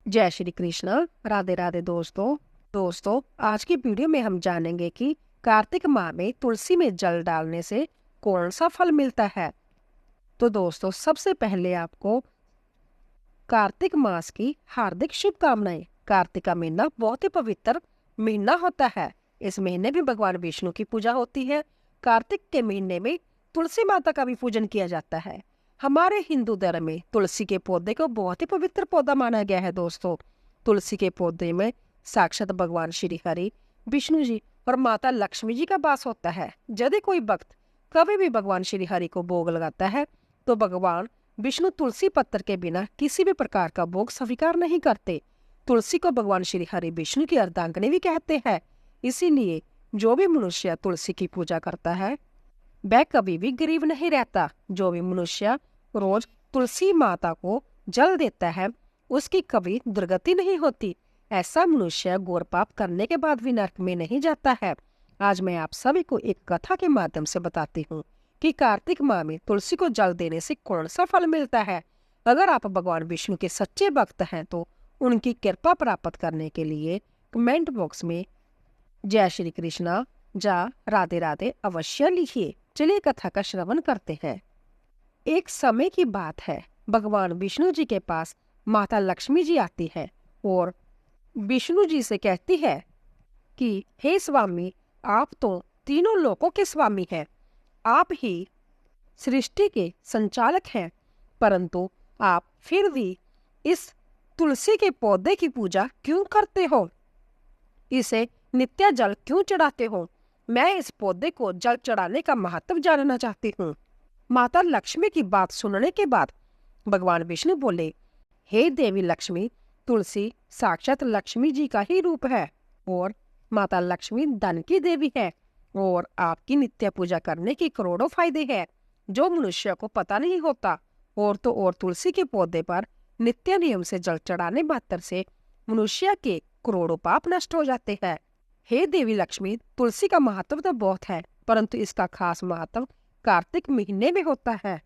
जय श्री कृष्ण। राधे राधे दोस्तों आज की वीडियो में हम जानेंगे कि कार्तिक माह में तुलसी में जल डालने से कौन सा फल मिलता है। तो दोस्तों, सबसे पहले आपको कार्तिक मास की हार्दिक शुभकामनाएं। कार्तिक का महीना बहुत ही पवित्र महीना होता है। इस महीने में भगवान विष्णु की पूजा होती है। कार्तिक के महीने में तुलसी माता का भी पूजन किया जाता है। हमारे हिंदू धर्म में तुलसी के पौधे को बहुत ही पवित्र पौधा माना गया है। दोस्तों, तुलसी के पौधे में साक्षात भगवान श्री हरि, विष्णु जी और माता लक्ष्मी जी का वास होता है। यदि कोई भक्त कभी भी भगवान श्री हरि को भोग लगाता है तो भगवान विष्णु तुलसी पत्र के बिना किसी भी प्रकार का भोग स्वीकार नहीं करते। तुलसी को भगवान श्री हरि विष्णु की अर्धांगिनी भी कहते हैं। इसीलिए जो भी मनुष्य तुलसी की पूजा करता है वह कभी भी गरीब नहीं रहता। जो भी मनुष्य रोज तुलसी माता को जल देता है उसकी कभी दुर्गति नहीं होती। ऐसा मनुष्य घोर पाप करने के बाद भी नरक में नहीं जाता है। आज मैं आप सभी को एक कथा के माध्यम से बताती हूँ कि कार्तिक माह में तुलसी को जल देने से कौन सा फल मिलता है। अगर आप भगवान विष्णु के सच्चे भक्त हैं तो उनकी कृपा प्राप्त करने के लिए कमेंट बॉक्स में जय श्री कृष्णा जा राधे राधे अवश्य लिखिए। चलिए कथा का श्रवण करते हैं। एक समय की बात है, भगवान विष्णु जी के पास माता लक्ष्मी जी आती है और विष्णु जी से कहती है कि हे स्वामी, आप तो तीनों लोकों के स्वामी हैं, आप ही सृष्टि के संचालक हैं, परंतु आप फिर भी इस तुलसी के पौधे की पूजा क्यों करते हो? इसे नित्य जल क्यों चढ़ाते हो? मैं इस पौधे को जल चढ़ाने का महत्व जानना चाहती हूँ। माता लक्ष्मी की बात सुनने के बाद भगवान विष्णु बोले, हे देवी लक्ष्मी, तुलसी साक्षात लक्ष्मी जी का ही रूप है और माता लक्ष्मी धन की देवी है और आपकी नित्य पूजा करने के करोड़ों फायदे हैं जो मनुष्य को पता नहीं होता। और तो और तुलसी के पौधे पर नित्य नियम से जल चढ़ाने मात्र से मनुष्य के करोड़ों पाप नष्ट हो जाते हैं। हे देवी लक्ष्मी, तुलसी का महत्व तो बहुत है, परंतु इसका खास महत्व कार्तिक महीने में होता है।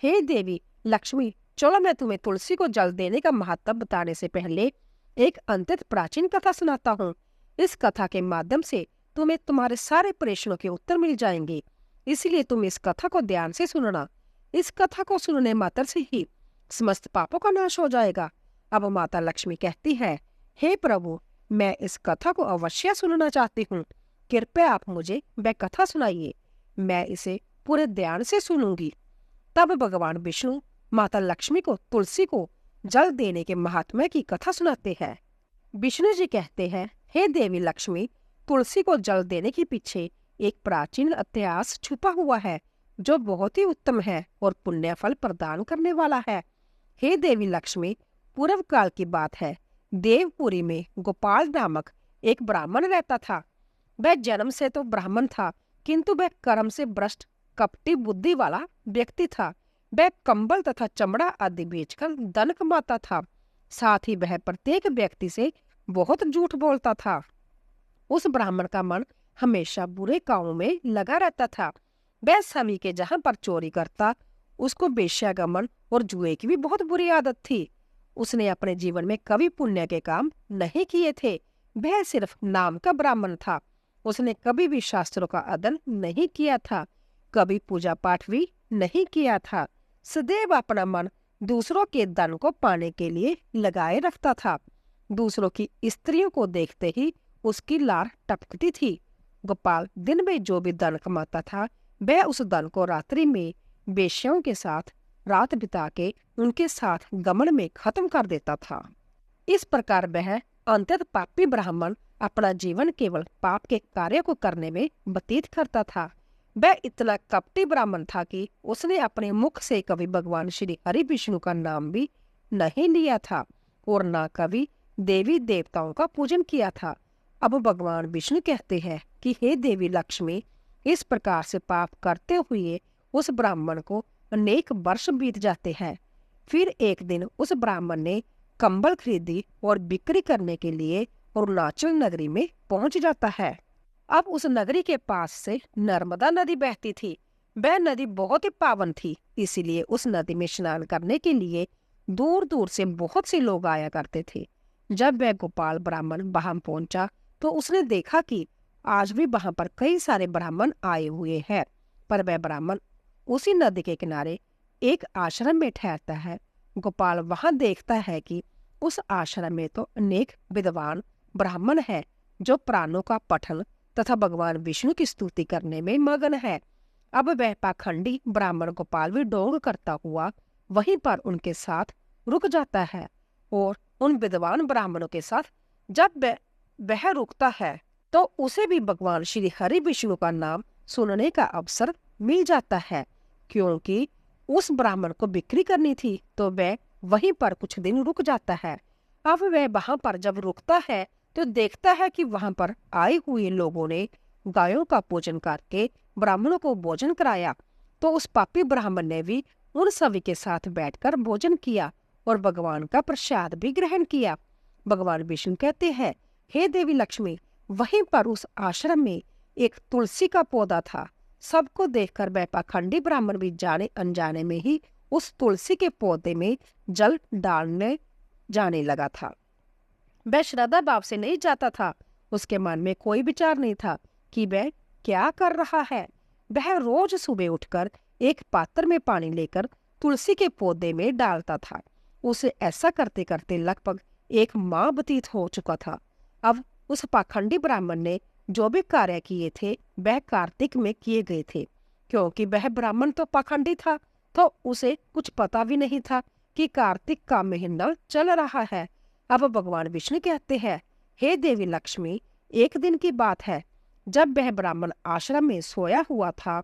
हे देवी लक्ष्मी, चलो मैं तुम्हें तुलसी को जल देने का महत्व बताने से पहले एक अत्यंत प्राचीन कथा सुनाता हूँ। इस कथा के माध्यम से तुम्हें तुम्हारे सारे प्रश्नों के उत्तर मिल जाएंगे, इसलिए तुम इस कथा को ध्यान से सुनना। इस कथा को सुनने मात्र से ही समस्त पापों का नाश हो जाएगा। अब माता लक्ष्मी कहती है, हे प्रभु, मैं इस कथा को अवश्य सुनना चाहती हूँ, कृपया आप मुझे वह कथा सुनाइए, मैं इसे पूरे ध्यान से सुनूंगी। तब भगवान विष्णु माता लक्ष्मी को तुलसी को जल देने के महात्म्य की कथा सुनाते हैं। विष्णु जी कहते हैं, हे देवी लक्ष्मी, तुलसी को जल देने के पीछे एक प्राचीन इतिहास छुपा हुआ है जो बहुत ही उत्तम है और पुण्य फल प्रदान करने वाला है। हे देवी लक्ष्मी, पूर्व काल की बात है, देवपुरी में गोपाल नामक एक ब्राह्मण रहता था। वह जन्म से तो ब्राह्मण था, किंतु वह कर्म से भ्रष्ट कपटी बुद्धि वाला व्यक्ति था। वह कंबल तथा चमड़ा आदि बेचकर धन कमाता था। साथ ही वह प्रत्येक व्यक्ति से बहुत झूठ बोलता था। उस ब्राह्मण का मन हमेशा बुरे कामों में लगा रहता था। वह सभी के जहां पर चोरी करता, उसको वेश्यागमन और जुए की भी बहुत बुरी आदत थी। उसने अपने जीवन में कभी पुण्य के काम नहीं किए थे। वह सिर्फ नाम का ब्राह्मण था। उसने कभी भी शास्त्रों का अध्ययन नहीं किया था, कभी पूजा पाठ भी नहीं किया था। सदैव अपना मन दूसरों के धन को पाने के लिए लगाए रखता था। दूसरों की स्त्रियों को देखते ही उसकी लार टपकती थी। गोपाल दिन में जो भी धन कमाता था वह उस धन को रात्रि में वेश्याओं के साथ रात बिता के उनके साथ गमन में खत्म कर देता था। इस प्रकार वह अत्यंत पापी ब्राह्मण अपना जीवन केवल पाप के कार्य को करने में व्यतीत करता था। वह इतना कपटी ब्राह्मण था कि उसने अपने मुख से कभी भगवान श्री हरि विष्णु का नाम भी नहीं लिया था और न कभी देवी देवताओं का पूजन किया था। अब भगवान विष्णु कहते हैं कि हे देवी लक्ष्मी, इस प्रकार से पाप करते हुए उस ब्राह्मण को अनेक वर्ष बीत जाते हैं। फिर एक दिन उस ब्राह्मण ने कंबल खरीदी और बिक्री करने के लिए अरुणाचल नगरी में पहुंच जाता है। अब उस नगरी के पास से नर्मदा नदी बहती थी। वह नदी बहुत ही पावन थी, इसीलिए उस नदी में स्नान करने के लिए दूर दूर से बहुत से लोग आया करते थे। जब वह गोपाल ब्राह्मण वहां पहुंचा तो उसने देखा कि आज भी वहां पर कई सारे ब्राह्मण आए हुए हैं, पर वह ब्राह्मण उसी नदी के किनारे एक आश्रम में ठहरता है। गोपाल वहां देखता है कि उस आश्रम में तो अनेक विद्वान ब्राह्मण हैं जो प्राणों का पठन तथा भगवान विष्णु की स्तुति करने में मगन है। अब वह पाखंडी ब्राह्मण गोपाल भी डोंग करता हुआ वहीं पर उनके साथ रुक जाता है और उन विद्वान ब्राह्मणों के साथ जब वह रुकता है तो उसे भी भगवान श्री हरि विष्णु का नाम सुनने का अवसर मिल जाता है। क्योंकि उस ब्राह्मण को बिक्री करनी थी तो वह वहीं पर कुछ दिन रुक जाता है। अब वह वहां पर जब रुकता है तो देखता है कि वहां पर आए हुए लोगों ने गायों का पूजन करके ब्राह्मणों को भोजन कराया। तो उस पापी ब्राह्मण ने भी उन सभी के साथ बैठकर भोजन किया और भगवान का प्रसाद भी ग्रहण किया। भगवान विष्णु कहते हैं, हे देवी लक्ष्मी, वहीं पर उस आश्रम में एक तुलसी का पौधा था। सबको देखकर वह पाखंडी ब्राह्मण भी जाने अनजाने में ही उस तुलसी के पौधे में जल डालने जाने लगा था। वह श्रद्धा भाव से नहीं जाता था। उसके मन में कोई विचार नहीं था कि वह क्या कर रहा है। वह रोज सुबह उठकर एक पात्र में पानी लेकर तुलसी के पौधे में डालता था। उसे ऐसा करते करते लगभग एक माह व्यतीत हो चुका था। अब उस पाखंडी ब्राह्मण ने जो भी कार्य किए थे वह कार्तिक में किए गए थे। क्योंकि वह ब्राह्मण तो पाखंडी था तो उसे कुछ पता भी नहीं था कि कार्तिक का महीना चल रहा है। अब भगवान विष्णु कहते हैं, हे देवी लक्ष्मी, एक दिन की बात है जब वह ब्राह्मण आश्रम में सोया हुआ था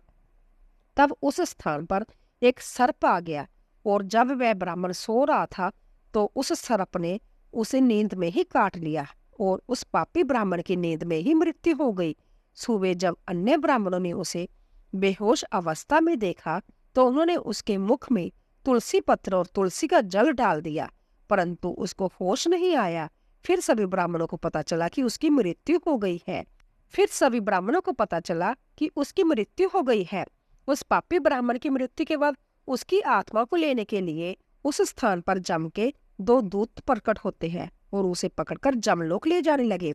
तब उस स्थान पर एक सर्प आ गया और जब वह ब्राह्मण सो रहा था तो उस सर्प ने उसे नींद में ही काट लिया और उस पापी ब्राह्मण की नींद में ही मृत्यु हो गई। सुबह जब अन्य ब्राह्मणों ने उसे बेहोश अवस्था में देखा तो उन्होंने उसके मुख में तुलसी पत्र और तुलसी का जल डाल दिया, परंतु उसको होश नहीं आया। फिर सभी ब्राह्मणों को पता चला कि उसकी मृत्यु हो गई है। उस पापी ब्राह्मण की मृत्यु के बाद उसकी आत्मा को लेने के लिए उस स्थान पर जम के 2 दूत प्रकट होते हैं और उसे पकड़कर जमलोक ले जाने लगे।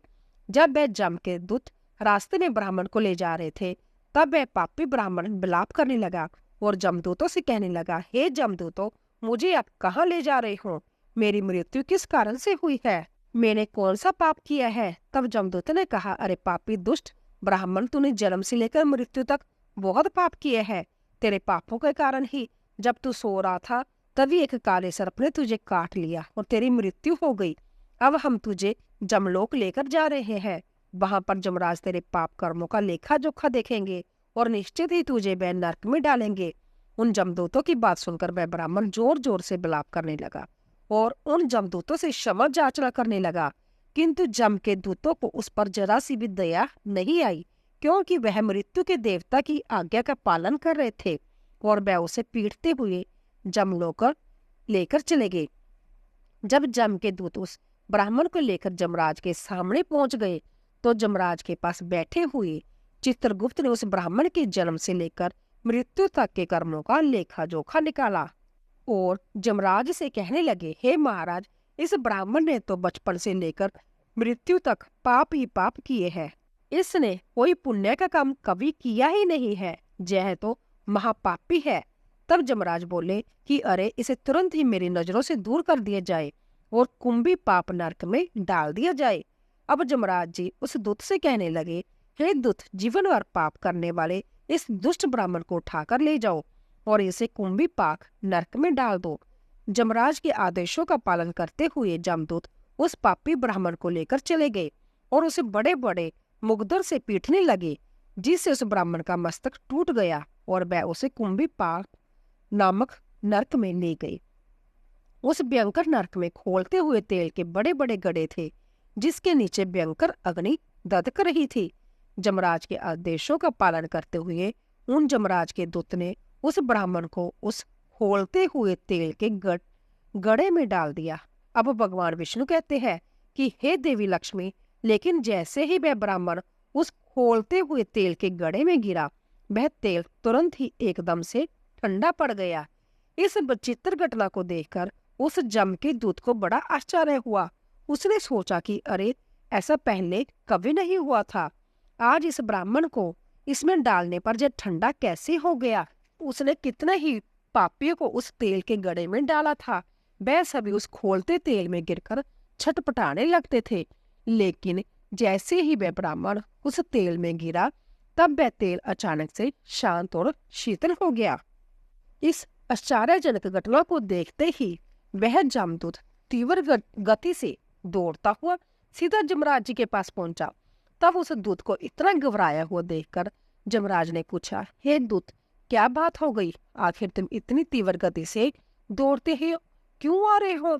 जब वह जम के दूत रास्ते में ब्राह्मण को ले जा रहे थे तब वह पापी ब्राह्मण विलाप करने लगा और जमदूतों से कहने लगा, हे जमदूतों, मुझे आप कहाँ ले जा रहे हो? मेरी मृत्यु किस कारण से हुई है? मैंने कौन सा पाप किया है? तब जमदूत ने कहा, अरे पापी दुष्ट ब्राह्मण, तूने जन्म से लेकर मृत्यु तक बहुत पाप किए हैं। तेरे पापों के कारण ही जब तू सो रहा था तभी एक काले सर्प ने तुझे काट लिया और तेरी मृत्यु हो गई। अब हम तुझे जमलोक लेकर जा रहे हैं। वहां पर जमराज तेरे पाप कर्मों का लेखा जोखा देखेंगे और निश्चित ही तुझे वह नरक में डालेंगे। उन जमदूतों की बात सुनकर वह ब्राह्मण जोर जोर से विलाप करने लगा और उन जमदूतों से क्षमा याचना करने लगा, किंतु जम के दूतों को उस पर जरा सी भी दया नहीं आई, क्योंकि वह मृत्यु के देवता की आज्ञा का पालन कर रहे थे और वह उसे पीटते हुए जमलोक लेकर चले गए। जब जम के दूत उस ब्राह्मण को लेकर जमराज के सामने पहुंच गए तो जमराज के पास बैठे हुए चित्रगुप्त ने उस ब्राह्मण के जन्म से लेकर मृत्यु तक के कर्मों का लेखा जोखा निकाला और जमराज से कहने लगे, हे महाराज, इस ब्राह्मण ने तो बचपन से लेकर मृत्यु तक पाप ही पाप किए हैं। इसने कोई पुण्य का काम कभी किया ही नहीं है। यह तो महापापी है। तब जमराज बोले कि अरे, इसे तुरंत ही मेरी नजरों से दूर कर दिया जाए और कुंभी पाप नरक में डाल दिया जाए। अब जमराज जी उस दूत से कहने लगे, हे दूत, जीवन भर पाप करने वाले इस दुष्ट ब्राह्मण को उठाकर ले जाओ और इसे कुंभी पाक नरक में डाल दो। जमराज के आदेशों का पालन करते हुए जमदूत उस पापी ब्राह्मण को लेकर चले गए और उसे बड़े बड़े मुकद्दर से पीटने लगे, जिससे उस ब्राह्मण का मस्तक टूट गया और वह उसे कुंभी पाक नामक नरक में ले गए। उस भयंकर नरक में खोलते हुए तेल के बड़े बड़े गड्ढे थे, जिसके नीचे भयंकर अग्नि दधक रही थी। जमराज के आदेशों का पालन करते हुए उन जमराज के दूत ने उस ब्राह्मण को उस खोलते हुए तेल के गड्ढे में डाल दिया। अब भगवान विष्णु कहते हैं कि हे देवी लक्ष्मी, लेकिन जैसे ही वह ब्राह्मण उस खोलते हुए तेल के गड्ढे में गिरा, वह तेल तुरंत ही एकदम से ठंडा पड़ गया। इस विचित्र घटना को देखकर उस जम के दूत को बड़ा आश्चर्य हुआ। उसने सोचा कि अरे, ऐसा पहले कभी नहीं हुआ था। आज इस ब्राह्मण को इसमें डालने पर यह ठंडा कैसे हो गया। उसने कितने ही पापियों को उस तेल के गड़े में डाला था। वह सभी उस खोलते तेल में गिरकर छटपटाने लगते थे। लेकिन जैसे ही वह ब्राह्मण उस तेल में गिरा, तब वह तेल अचानक से शांत और शीतल हो गया। इस आश्चर्यजनक घटना को देखते ही वह जमदूत तीव्र गति से दौड़ता हुआ सीधा जमराज जी के पास पहुंचा। तब उस दूत को इतना घबराया हुआ देखकर जमराज ने पूछा, हे दूत, क्या बात हो गई? आखिर तुम इतनी तीव्र गति से दौड़ते ही क्यों आ रहे हो?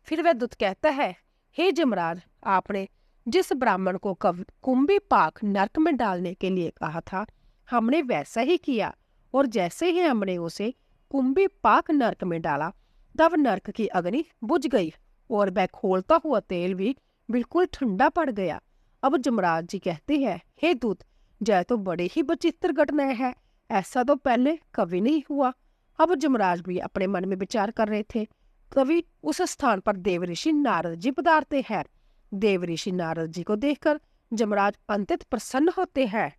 फिर वह दूत कहता है, हे जमराज, आपने जिस ब्राह्मण को कुंभी पाक नरक में डालने के लिए कहा था, हमने वैसा ही किया। और जैसे ही हमने उसे कुंभी पाक नरक में डाला, तब नरक की अग्नि बुझ गई और वह खोलता हुआ तेल भी बिल्कुल ठंडा पड़ गया। अब जमराज जी कहते हैं, हे दूत, यह तो बड़ी ही विचित्र घटना है। ऐसा तो पहले कभी नहीं हुआ। अब जमराज भी अपने मन में विचार कर रहे थे। तभी उस स्थान पर देवऋषि नारद जी पधारते हैं। देवऋषि नारद जी को देखकर जमराज अत्यंत प्रसन्न होते हैं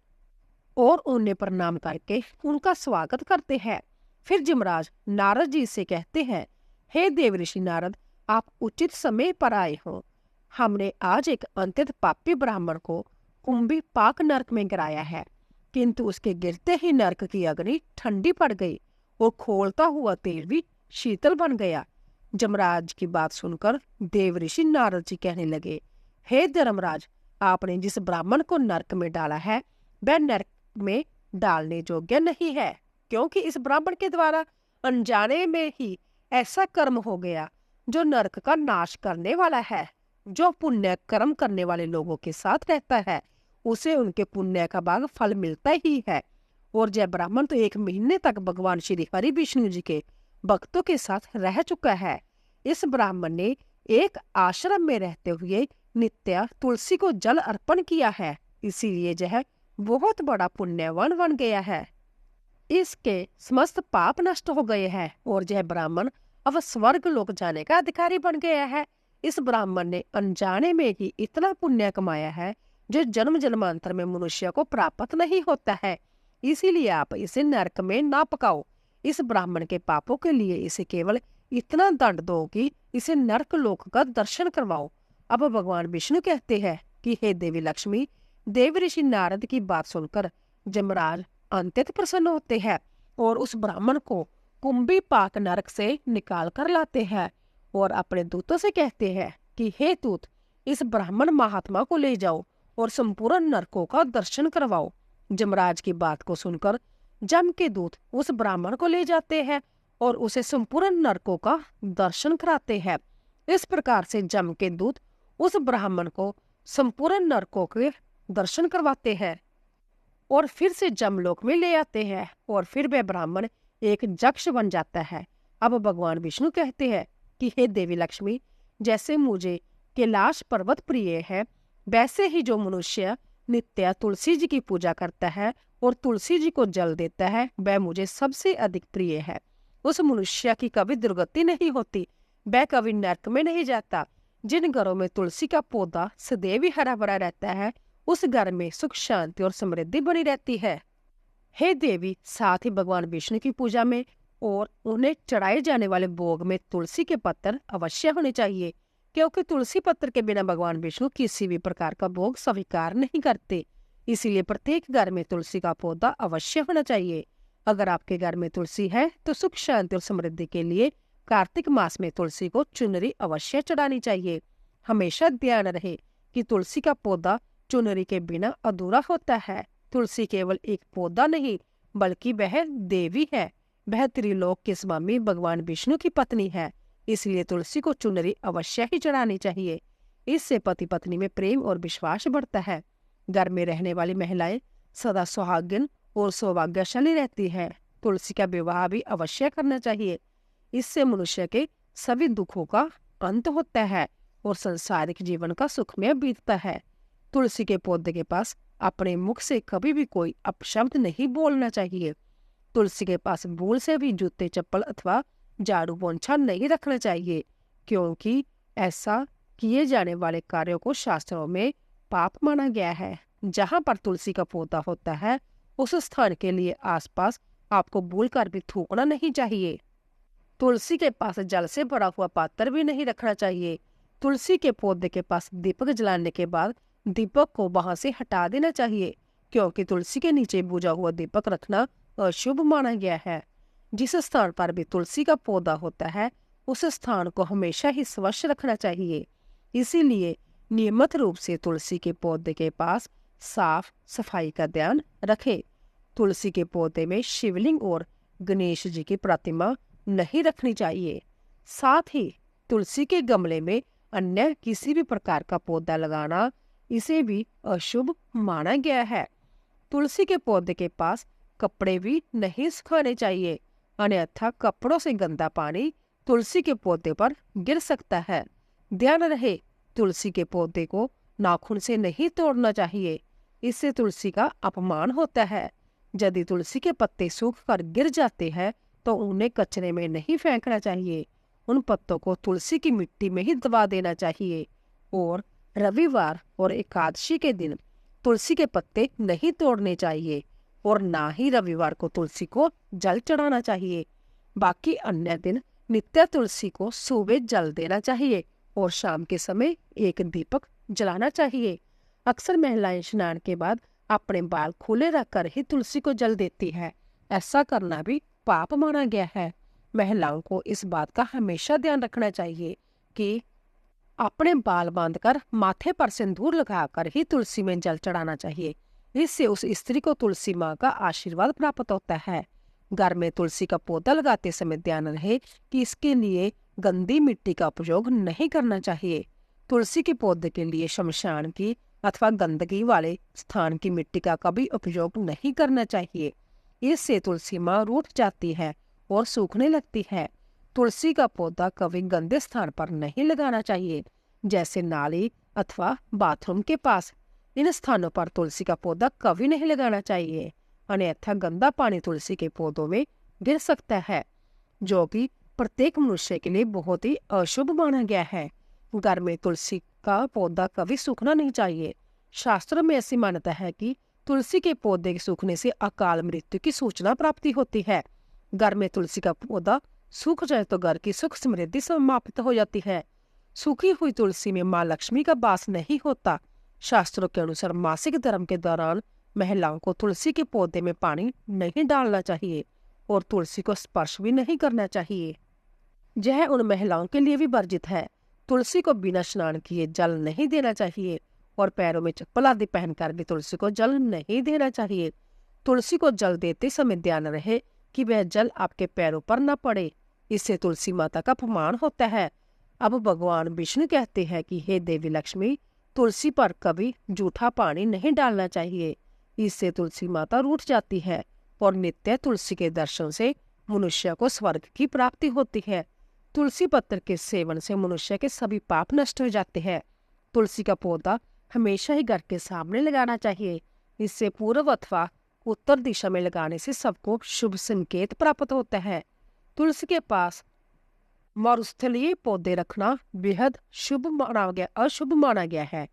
और उन्हें प्रणाम करके उनका स्वागत करते हैं। फिर जमराज नारद जी से कहते हैं, हे देवऋषि नारद, आप उचित समय पर आए हो। हमने आज एक अत्यंत पापी ब्राह्मण को कुंभी पाक नरक में गिराया है, किंतु उसके गिरते ही नरक की अग्नि ठंडी पड़ गई और खोलता हुआ तेल भी शीतल बन गया। जमराज की बात सुनकर देवऋषि नारद जी कहने लगे, हे धर्मराज, आपने जिस ब्राह्मण को नरक में डाला है, वह नरक में डालने योग्य नहीं है, क्योंकि इस ब्राह्मण के द्वारा अनजाने में ही ऐसा कर्म हो गया जो नरक का नाश करने वाला है। जो पुण्य कर्म करने वाले लोगों के साथ रहता है, उसे उनके पुण्य का भाग फल मिलता ही है। और जय ब्राह्मण तो 1 महीने तक भगवान श्री हरि विष्णु जी के भक्तों के साथ रह चुका है। इस ब्राह्मण ने एक आश्रम में रहते हुए नित्य तुलसी को जल अर्पण किया है, इसीलिए यह बहुत बड़ा पुण्यवान बन गया है। इसके समस्त पाप नष्ट हो गए हैं और यह ब्राह्मण अब स्वर्ग लोक जाने का अधिकारी बन गया है। इस ब्राह्मण ने अनजाने में ही इतना पुण्य कमाया है जो जन्म जन्मांतर में मनुष्य को प्राप्त नहीं होता है। इसीलिए आप इसे नरक में ना पकाओ। इस ब्राह्मण के पापों के लिए इसे केवल इतना दंड दो कि इसे नरक लोक का दर्शन करवाओ। अब भगवान विष्णु कहते हैं कि हे देवी लक्ष्मी, देवऋषि नारद की बात सुनकर जमराज अत्यंत प्रसन्न होते हैं और उस ब्राह्मण को कुंभी पाक नरक से निकाल कर लाते हैं और अपने दूतों से कहते हैं कि हे दूत, इस ब्राह्मण महात्मा को ले जाओ और संपूर्ण नरकों का दर्शन करवाओ। जमराज की बात को सुनकर जम के दूत उस ब्राह्मण को ले जाते हैं और उसे संपूर्ण नरकों का दर्शन कराते हैं। इस प्रकार से जम के दूत उस ब्राह्मण को संपूर्ण नरकों के दर्शन करवाते हैं और फिर से जमलोक में ले आते हैं और फिर वह ब्राह्मण एक यक्ष बन जाता है। अब भगवान विष्णु कहते हैं कि हे देवी लक्ष्मी, जैसे मुझे कैलाश पर्वत प्रिय है, वैसे ही जो मनुष्य नित्य तुलसी जी की पूजा करता है और तुलसी जी को जल देता है, वह मुझे सबसे अधिक प्रिय है। उस मनुष्य की कभी दुर्गति नहीं होती, वह कभी नरक में नहीं जाता। जिन घरों में तुलसी का पौधा सदैव हरा भरा रहता है, उस घर में सुख शांति और समृद्धि बनी रहती है। हे देवी, साथ ही भगवान विष्णु की पूजा में और उन्हें चढ़ाए जाने वाले भोग में तुलसी के पत्तर अवश्य होने चाहिए, क्योंकि तुलसी पत्र के बिना भगवान विष्णु किसी भी प्रकार का भोग स्वीकार नहीं करते। इसीलिए प्रत्येक घर में तुलसी का पौधा अवश्य होना चाहिए। अगर आपके घर में तुलसी है तो सुख शांति और समृद्धि के लिए कार्तिक मास में तुलसी को चुनरी अवश्य चढ़ानी चाहिए। हमेशा ध्यान रहे कि तुलसी का पौधा चुनरी के बिना अधूरा होता है। तुलसी केवल एक पौधा नहीं, बल्कि वह देवी है। वह त्रिलोक के स्वामी भगवान विष्णु की पत्नी है। इसलिए तुलसी को चुनरी अवश्य ही चढ़ानी चाहिए। इससे पति पत्नी में प्रेम और विश्वास बढ़ता है। घर में रहने वाली महिलाएं सदा सुहागिन और सौभाग्यशाली रहती है। तुलसी का विवाह भी अवश्य करना चाहिए। इससे मनुष्य के सभी दुखों का अंत होता है और सांसारिक जीवन का सुखमय बीतता है। तुलसी के पौधे के पास अपने मुख से कभी भी कोई अपशब्द नहीं बोलना चाहिए। तुलसी के पास भूल से भी जूते चप्पल अथवा झाड़ू पोंछा नहीं रखना चाहिए, क्योंकि ऐसा किए जाने वाले कार्यों को शास्त्रों में पाप माना गया है। जहाँ पर तुलसी का पौधा होता है उस स्थान के लिए आसपास आपको भूल कर भी थूकना नहीं चाहिए। तुलसी के पास जल से भरा हुआ पात्र भी नहीं रखना चाहिए। तुलसी के पौधे के पास दीपक जलाने के बाद दीपक को वहां से हटा देना चाहिए, क्योंकि तुलसी के नीचे बुझा हुआ दीपक रखना अशुभ माना गया है। जिस स्थान पर भी तुलसी का पौधा होता है उस स्थान को हमेशा ही स्वच्छ रखना चाहिए। इसीलिए नियमित रूप से तुलसी के पौधे के पास साफ सफाई का ध्यान रखें। तुलसी के पौधे में शिवलिंग और गणेश जी की प्रतिमा नहीं रखनी चाहिए। साथ ही तुलसी के गमले में अन्य किसी भी प्रकार का पौधा लगाना, इसे भी अशुभ माना गया है। तुलसी के पौधे के पास कपड़े भी नहीं सुखाने चाहिए, अन्यथा कपड़ों से गंदा पानी तुलसी के पौधे पर गिर सकता है। ध्यान रहे, तुलसी के पौधे को नाखून से नहीं तोड़ना चाहिए, इससे तुलसी का अपमान होता है। यदि तुलसी के पत्ते सूख कर गिर जाते हैं तो उन्हें कचरे में नहीं फेंकना चाहिए, उन पत्तों को तुलसी की मिट्टी में ही दबा देना चाहिए। और रविवार और एकादशी के दिन तुलसी के पत्ते नहीं तोड़ने चाहिए और ना ही रविवार को तुलसी को जल चढ़ाना चाहिए। बाकी अन्य दिन नित्य तुलसी को सुबह जल देना चाहिए और शाम के समय एक दीपक जलाना चाहिए। अक्सर महिलाएं स्नान के बाद अपने बाल खुले रखकर ही तुलसी को जल देती है। ऐसा करना भी पाप माना गया है। महिलाओं को इस बात का हमेशा ध्यान रखना चाहिए कि अपने बाल बांधकर माथे पर सिंदूर लगाकर ही तुलसी में जल चढ़ाना चाहिए। इससे उस स्त्री को तुलसी माँ का आशीर्वाद प्राप्त होता है। घर में तुलसी का पौधा लगाते समय ध्यान रहे कि इसके लिए गंदी मिट्टी का उपयोग नहीं करना चाहिए। तुलसी के पौधे के लिए शमशान की अथवा गंदगी वाले स्थान की मिट्टी का कभी उपयोग नहीं करना चाहिए। इससे तुलसी माँ रूठ जाती है और सूखने लगती है। तुलसी का पौधा कभी गंदे स्थान पर नहीं लगाना चाहिए, जैसे नाली अथवा बाथरूम के पास। इन स्थानों पर तुलसी का पौधा कभी नहीं लगाना चाहिए, अन्यथा गंदा पानी तुलसी के पौधों में गिर सकता है, जो कि प्रत्येक मनुष्य के लिए बहुत ही अशुभ माना गया है। घर में तुलसी का पौधा कभी सूखना नहीं चाहिए। शास्त्रों में ऐसी मान्यता है कि तुलसी के पौधे के सूखने से अकाल मृत्यु की सूचना प्राप्ति होती है। घर में तुलसी का पौधा सूख जाए तो घर की सुख समृद्धि समाप्त हो जाती है। सूखी हुई तुलसी में माँ लक्ष्मी का वास नहीं होता। शास्त्रों के अनुसार मासिक धर्म के दौरान महिलाओं को तुलसी के पौधे में पानी नहीं डालना चाहिए और तुलसी को स्पर्श भी नहीं करना चाहिए। यह उन महिलाओं के लिए भी वर्जित है। तुलसी को बिना स्नान किए जल नहीं देना चाहिए और पैरों में चप्पल आदि पहनकर भी तुलसी को जल नहीं देना चाहिए। तुलसी को जल देते समय ध्यान रहे कि वह जल आपके पैरों पर न पड़े, इससे तुलसी माता का अपमान होता है। अब भगवान विष्णु कहते हैं कि हे देवी लक्ष्मी, तुलसी पर कभी जूठा पानी नहीं डालना चाहिए, इससे तुलसी माता रूठ जाती है और नित्य तुलसी के दर्शन से मनुष्य को स्वर्ग की प्राप्ति होती है। तुलसी पत्र के सेवन से मनुष्य के सभी पाप नष्ट हो जाते हैं। तुलसी का पौधा हमेशा ही घर के सामने लगाना चाहिए, इससे पूर्व अथवा उत्तर दिशा में लगाने से सबको शुभ संकेत प्राप्त होता है। तुलसी के पास मरुस्थलीय पौधे रखना बेहद अशुभ माना गया है।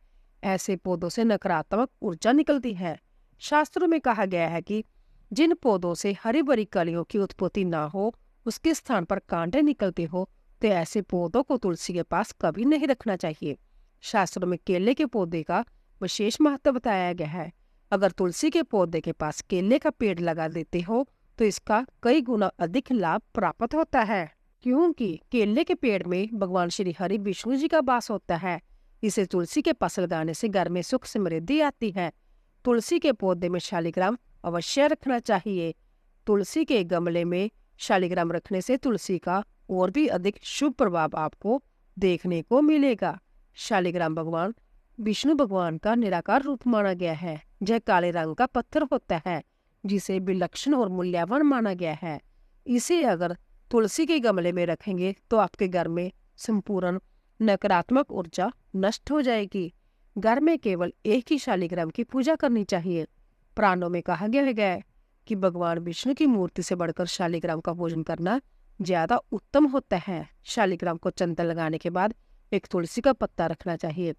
ऐसे पौधों से नकारात्मक ऊर्जा निकलती है। शास्त्रों में कहा गया है कि जिन पौधों से हरी भरी कलियों की उत्पत्ति ना हो, उसके स्थान पर कांटे निकलते हो, तो ऐसे पौधों को तुलसी के पास कभी नहीं रखना चाहिए। शास्त्रों में केले के पौधे का विशेष महत्व बताया गया है। अगर तुलसी के पौधे के पास केले का पेड़ लगा देते हो तो इसका कई गुना अधिक लाभ प्राप्त होता है, क्योंकि केले के पेड़ में भगवान श्री हरि विष्णु जी का वास होता है। इसे तुलसी के पास लगाने से घर में सुख समृद्धि आती है। तुलसी के पौधे में शालिग्राम अवश्य रखना चाहिए। तुलसी के गमले में शालिग्राम रखने से तुलसी का और भी अधिक शुभ प्रभाव आपको देखने को मिलेगा। शालिग्राम भगवान विष्णु भगवान का निराकार रूप माना गया है। यह काले रंग का पत्थर होता है जिसे विलक्षण और मूल्यवान माना गया है। इसे अगर तुलसी के गमले में रखेंगे तो आपके घर में संपूर्ण नकारात्मक ऊर्जा नष्ट हो जाएगी। घर में केवल एक ही शालिग्राम की पूजा करनी चाहिए। पुराणों में कहा गया है कि भगवान विष्णु की मूर्ति से बढ़कर शालिग्राम का पूजन करना ज्यादा उत्तम होता है। शालिग्राम को चंदन लगाने के बाद एक तुलसी का पत्ता रखना चाहिए।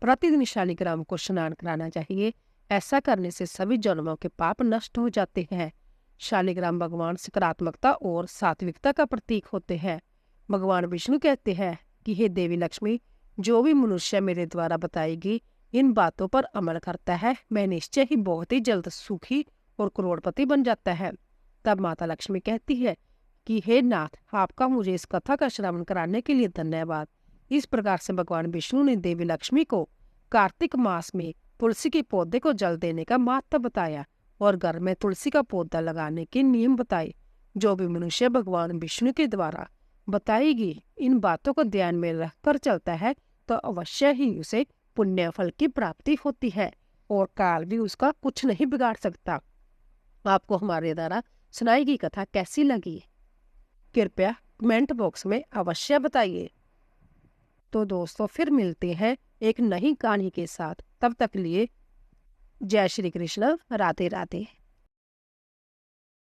प्रतिदिन शालिग्राम को स्नान कराना चाहिए। ऐसा करने से सभी जन्मों के पाप नष्ट हो जाते हैं। शालिग्राम भगवान सकारात्मकता और सात्विकता का प्रतीक होते हैं। भगवान विष्णु कहते हैं कि हे देवी लक्ष्मी, जो भी मनुष्य मेरे द्वारा बताएगी इन बातों पर अमल करता है, मैं निश्चय ही बहुत ही जल्द सुखी और करोड़पति बन जाता है। तब माता लक्ष्मी कहती है कि हे नाथ, आपका मुझे इस कथा का श्रवण कराने के लिए धन्यवाद। इस प्रकार से भगवान विष्णु ने देवी लक्ष्मी को कार्तिक मास में तुलसी के पौधे को जल देने का महत्व बताया और घर में तुलसी का पौधा लगाने के नियम बताए। जो भी मनुष्य भगवान विष्णु के द्वारा बताएगी इन बातों को ध्यान में रखकर चलता है तो अवश्य ही उसे पुण्य फल की प्राप्ति होती है और काल भी उसका कुछ नहीं बिगाड़ सकता। आपको हमारे द्वारा सुनाई गई कथा कैसी लगी, कृपया कमेंट बॉक्स में अवश्य बताइए। तो दोस्तों फिर मिलते हैं एक नई कहानी के साथ। तब तक लिए जय श्री कृष्ण, राधे राधे।